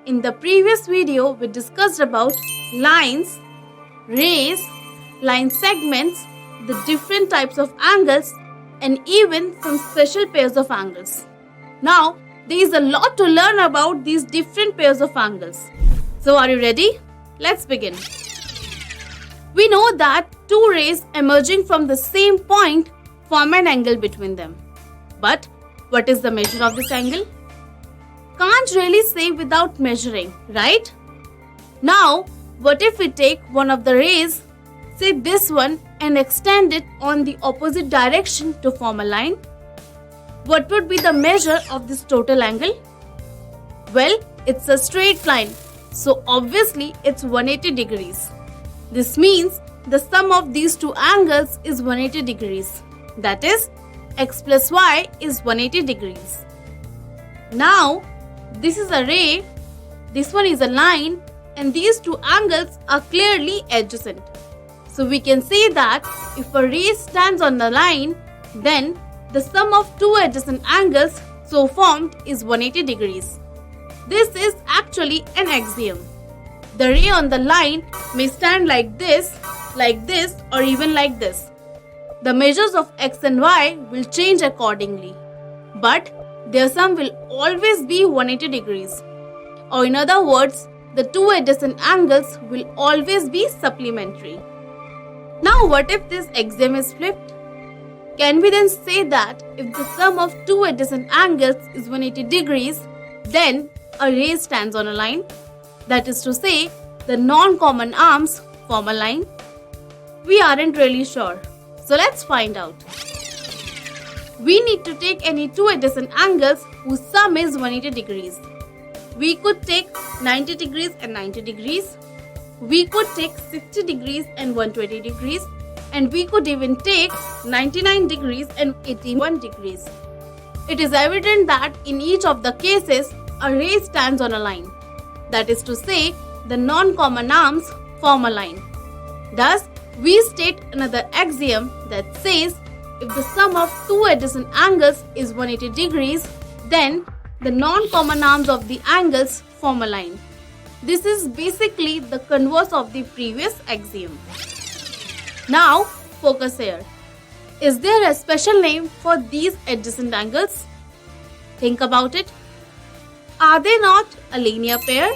In the previous video, we discussed about lines, rays, line segments, the different types of angles, and even some special pairs of angles. Now, there is a lot to learn about these different pairs of angles. So, are you ready? Let's begin. We know that two rays emerging from the same point form an angle between them. But what is the measure of this angle? Can't really say without measuring, right? Now, what if we take one of the rays, say this one, and extend it on the opposite direction to form a line? What would be the measure of this total angle? Well, it's a straight line, so obviously it's 180 degrees. This means the sum of these two angles is 180 degrees. That is, x plus y is 180 degrees. Now, this is a ray, this one is a line, and these two angles are clearly adjacent. So we can say that if a ray stands on the line, then the sum of two adjacent angles so formed is 180 degrees. This is actually an axiom. The ray on the line may stand like this, or even like this. The measures of x and y will change accordingly, but their sum will always be 180 degrees. Or in other words, the two adjacent angles will always be supplementary. Now what if this axiom is flipped? Can we then say that if the sum of two adjacent angles is 180 degrees, then a ray stands on a line? That is to say, the non-common arms form a line? We aren't really sure, so let's find out. We need to take any two adjacent angles whose sum is 180 degrees. We could take 90 degrees and 90 degrees. We could take 60 degrees and 120 degrees. And we could even take 99 degrees and 81 degrees. It is evident that in each of the cases, a ray stands on a line. That is to say, the non-common arms form a line. Thus, we state another axiom that says if the sum of two adjacent angles is 180 degrees, then the non-common arms of the angles form a line. This is basically the converse of the previous axiom. Now, focus here. Is there a special name for these adjacent angles? Think about it. Are they not a linear pair?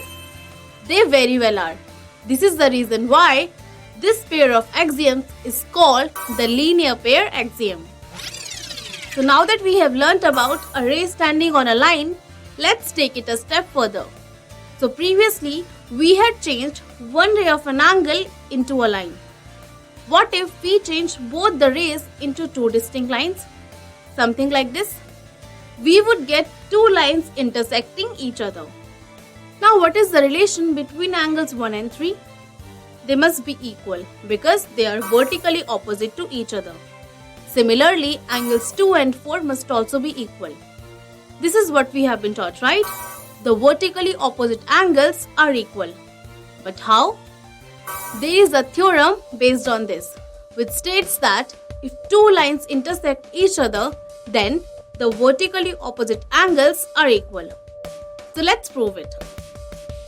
They very well are. This is the reason why this pair of axioms is called the linear pair axiom. So now that we have learnt about a ray standing on a line, let's take it a step further. So previously, we had changed one ray of an angle into a line. What if we change both the rays into two distinct lines? Something like this. We would get two lines intersecting each other. Now what is the relation between angles 1 and 3? They must be equal because they are vertically opposite to each other. Similarly, angles 2 and 4 must also be equal. This is what we have been taught, right? The vertically opposite angles are equal. But how? There is a theorem based on this, which states that if two lines intersect each other, then the vertically opposite angles are equal. So let's prove it.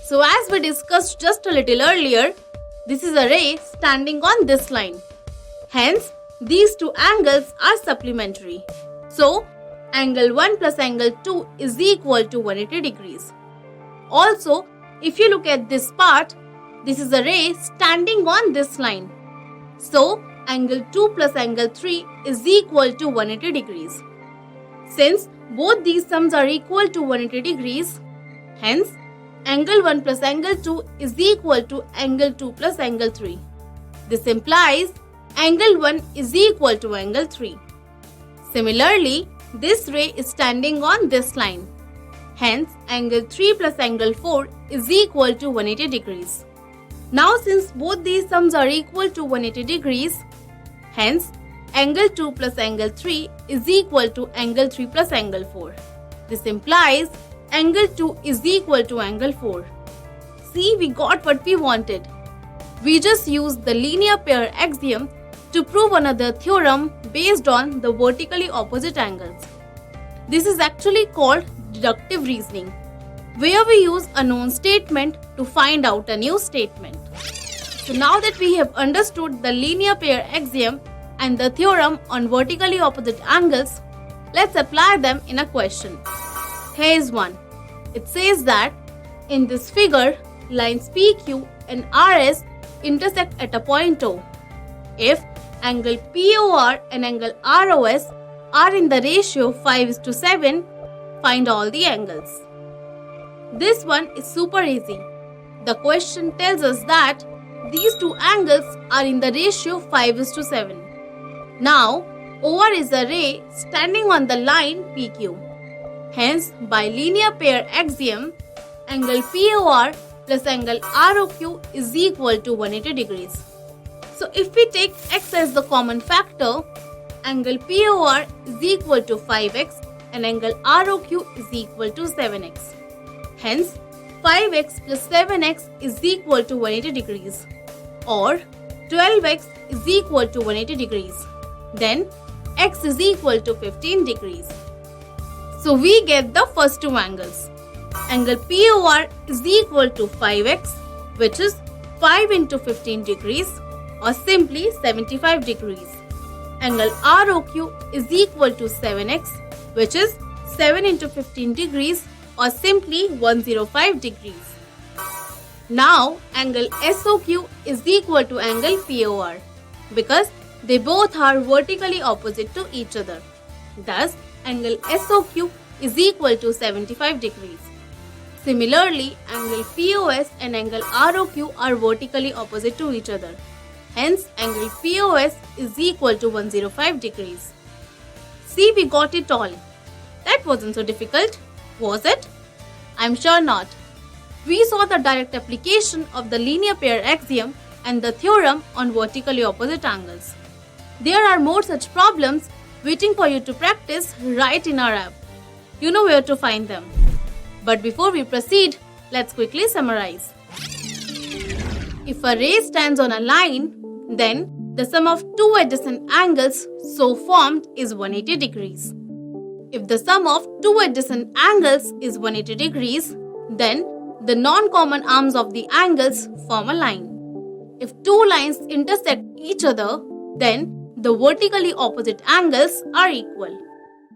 So as we discussed just a little earlier, this is a ray standing on this line. Hence, these two angles are supplementary. So, angle 1 plus angle 2 is equal to 180 degrees. Also, if you look at this part, this is a ray standing on this line. So, angle 2 plus angle 3 is equal to 180 degrees. Since both these sums are equal to 180 degrees, hence, angle 1 plus angle 2 is equal to angle 2 plus angle 3. This implies angle 1 is equal to angle 3. Similarly, this ray is standing on this line. Hence, angle 3 plus angle 4 is equal to 180 degrees. Now, since both these sums are equal to 180 degrees, hence, angle 2 plus angle 3 is equal to angle 3 plus angle 4. This implies angle 2 is equal to angle 4. See, we got what we wanted. We just used the linear pair axiom to prove another theorem based on the vertically opposite angles. This is actually called deductive reasoning. where we use a known statement to find out a new statement. So now that we have understood the linear pair axiom and the theorem on vertically opposite angles, let's apply them in a question. Here is one. It says that in this figure, lines PQ and RS intersect at a point O. If angle POR and angle ROS are in the ratio 5:7, find all the angles. This one is super easy. The question tells us that these two angles are in the ratio 5:7. Now, OR is a ray standing on the line PQ. Hence, by linear pair axiom, angle POR plus angle ROQ is equal to 180 degrees. So if we take x as the common factor, angle POR is equal to 5x and angle ROQ is equal to 7x. Hence, 5x plus 7x is equal to 180 degrees, or 12x is equal to 180 degrees. Then x is equal to 15 degrees. So we get the first two angles. Angle POR is equal to 5x, which is 5 into 15 degrees, or simply 75 degrees. Angle ROQ is equal to 7x, which is 7 into 15 degrees, or simply 105 degrees. Now, angle SOQ is equal to angle POR because they both are vertically opposite to each other. Thus, angle SOQ is equal to 75 degrees. Similarly, angle POS and angle ROQ are vertically opposite to each other. Hence, angle POS is equal to 105 degrees. See, we got it all. That wasn't so difficult, was it? I'm sure not. We saw the direct application of the linear pair axiom and the theorem on vertically opposite angles. There are more such problems waiting for you to practice right in our app. You know where to find them. But before we proceed, let's quickly summarize. If a ray stands on a line, then the sum of two adjacent angles so formed is 180 degrees. If the sum of two adjacent angles is 180 degrees, then the non-common arms of the angles form a line. If two lines intersect each other, then the vertically opposite angles are equal.